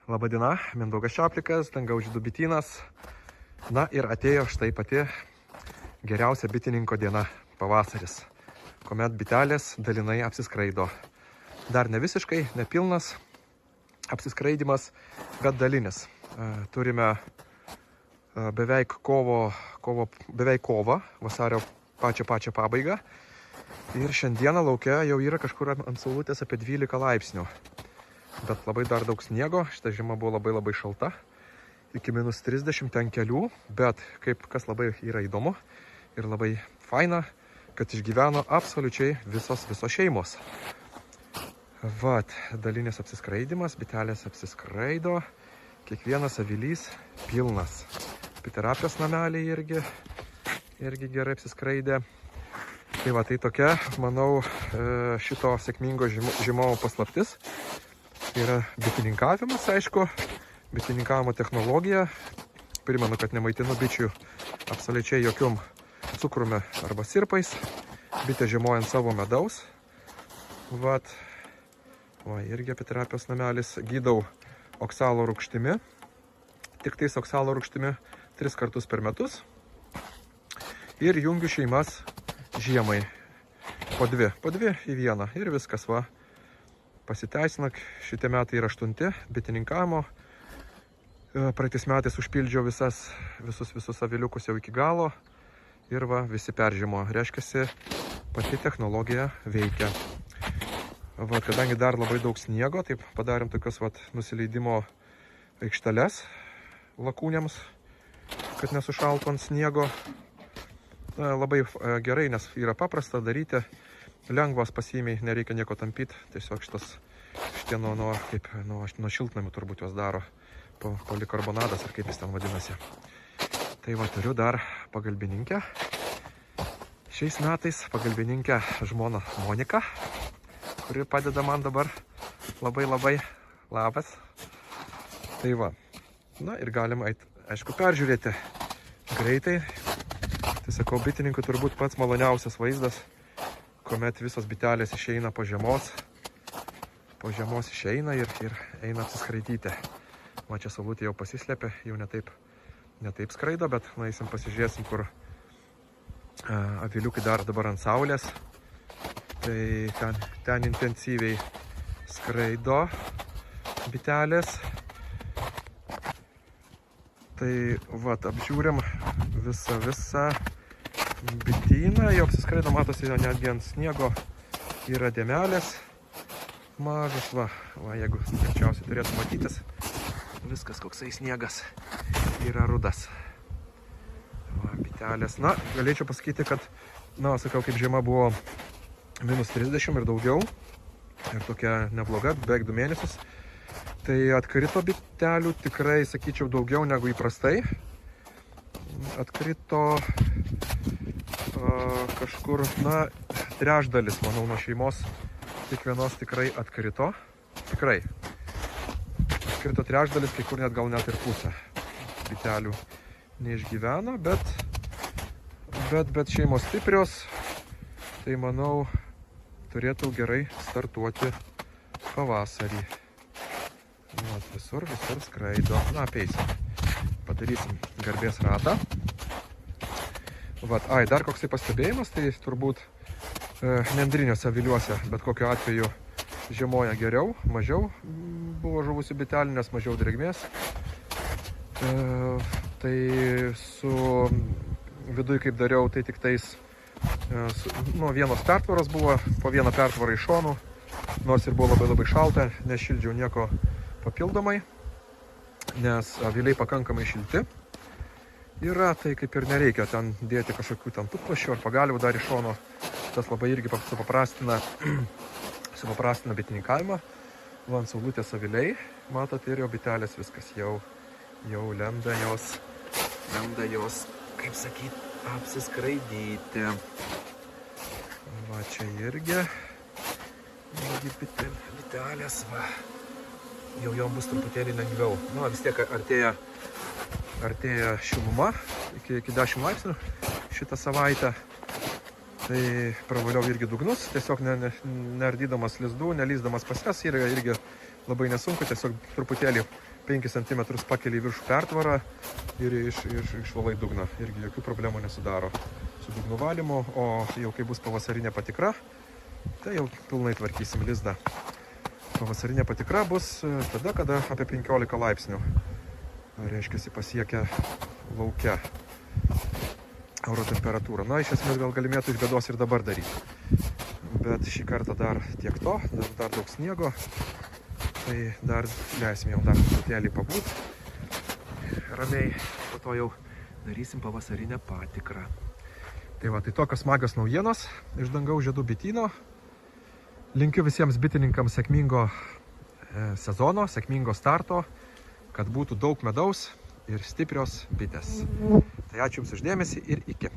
Labadiena, Mindaugas Čaplikas, Dangaužydų bitynas. Na ir atėjo štai pati geriausia bitininko diena – pavasaris, kuomet bitelės dalinai apsiskraido. Dar ne visiškai, nepilnas apsiskraidimas, bet dalinis. Turime beveik kovą, vasario pačią pabaigą. Ir šiandieną lauke jau yra kažkur ant saulutės apie 12 laipsnių. Bet labai dar daug sniego, šita žiema buvo labai šalta, iki minus 30 ten kelių, bet kas labai yra įdomu ir labai faina, kad išgyveno absoliučiai visos šeimos. Vat, dalinis apsiskraidimas, bitelės apsiskraido, kiekvienas avilys pilnas. Piterapijos nameliai irgi gerai apsiskraidė. Tai va, tai tokia, manau, šito sėkmingo žiemovo paslaptis. Yra bitininkavimas, aišku, bitininkavimo technologija. Primenu, kad nemaitinu bičių absoliučiai jokiom cukrumi arba sirpais. Bitė žiemoja ant savo medaus. Vat, va, irgi apiterapijos namelis. Gydau oksalo rūgštimi. Tik tais oksalo rūgštimi 3 kartus per metus. Ir jungiu šeimas žiemai. Po dvi į vieną. Ir viskas, va. Pasiteisina, šitie metai yra 8 bitininkavimo. Praeitais metais užpildžiau visus aviliukus jau iki galo. Ir va, visi peržimo. Reiškiasi, pati technologija veikia. Va, kadangi dar labai daug sniego, taip padarėm tokios va, nusileidimo aikšteles lakūniams, kad nesušaltų ant sniego. Labai gerai, nes yra paprasta daryti. Lengvas pasiimiai, nereikia nieko tampyti, tiesiog šitie nuo šiltnamių turbūt jos daro, polikarbonadas ar kaip jis ten vadinasi. Tai va, turiu dar pagalbininkę. Šiais metais pagalbininkę žmoną Moniką, kuri padeda man dabar labai labas. Tai va, na ir galim aišku peržiūrėti greitai. Tai sakau, bitininkui turbūt pats maloniausias vaizdas, kuomet visos bitelės išeina po žiemos išeina ir eina apsiskraidyti. Va, čia saulutė jau pasislėpė, jau netaip skraido, bet nueisim pasižiūrėsim, kur aviliukai dar dabar ant saulės. Tai ten intensyviai skraido bitelės. Tai va, apžiūrim visą bityną, jau apsiskraido, matosi, netgi ant sniego yra dėmelės mažas, va, jeigu greičiausiai turėtų matytis, viskas koksai sniegas yra rudas. Va, bitelės, na, galėčiau pasakyti, kad, sakau, kaip žiema buvo minus 30 ir daugiau, ir tokia nebloga, beveik 2 mėnesius, tai atkrito bitelių tikrai, sakyčiau, daugiau negu įprastai. Atkrito kažkur, trečdalis, manau, nuo šeimos kiekvienos tikrai atkrito. Tikrai. Atkrito trečdalis, kai kur gal net ir pusę bitelių neišgyveno, bet šeimos stiprios, tai manau, turėtų gerai startuoti pavasarį. Visur skraido. Apeisim. Padarysim garbės ratą. Vat, dar koksai pastebėjimas, tai turbūt nendriniuose aviliuose, bet kokiu atveju žiemoja geriau, mažiau buvo žuvusių bitelių, nes mažiau drėgmės. Tai su viduj kaip dariau, tai tik tais vienos pertvaros buvo, po vieną pertvarą iš šonų, nors ir buvo labai šalta, nešildžiau nieko papildomai, nes aviliai pakankamai šilti. Yra, tai kaip ir nereikia ten dėti kažkokių ten putplašių ar pagalių dar iš šono. Tas labai irgi supaprastina bitininkavimą. Va, ant saulutės aviliai, matot, ir jau bitelės viskas jau lenda jos, kaip sakyt, apsiskraidyti. Va, čia irgi bitelės, va, jau jom bus truputėlį lengviau. Vis tiek artėja šiluma, iki 10 laipsnių šitą savaitę. Tai pravaliau irgi dugnus, tiesiog neardydamas lizdų, nelysdamas pas jas, irgi labai nesunku, tiesiog truputėlį 5 cm pakeli viršų pertvarą ir išvalai dugną. Irgi jokių problemų nesudaro su dugnų valymu, o jau kai bus pavasarinė patikra, tai jau pilnai tvarkysim lizdą. Pavasarinė patikra bus tada, kada apie 15 laipsnių, reiškia, pasiekia lauke oro temperatūrą. Na, iš esmės gal galimėtų iš bėdos ir dabar daryti. Bet šį kartą dar tiek to, dar daug sniego. Tai dar leisim jau dar truputėlį pabūt ramiai, po to jau darysim pavasarinę patikrą. Tai va, tai tokios smagios naujienos iš dangaus žiedų bityno. Linkiu visiems bitininkams sėkmingo sezono, sėkmingo starto, kad būtų daug medaus ir stiprios bitės. Tai ačiū Jums už dėmesį ir iki.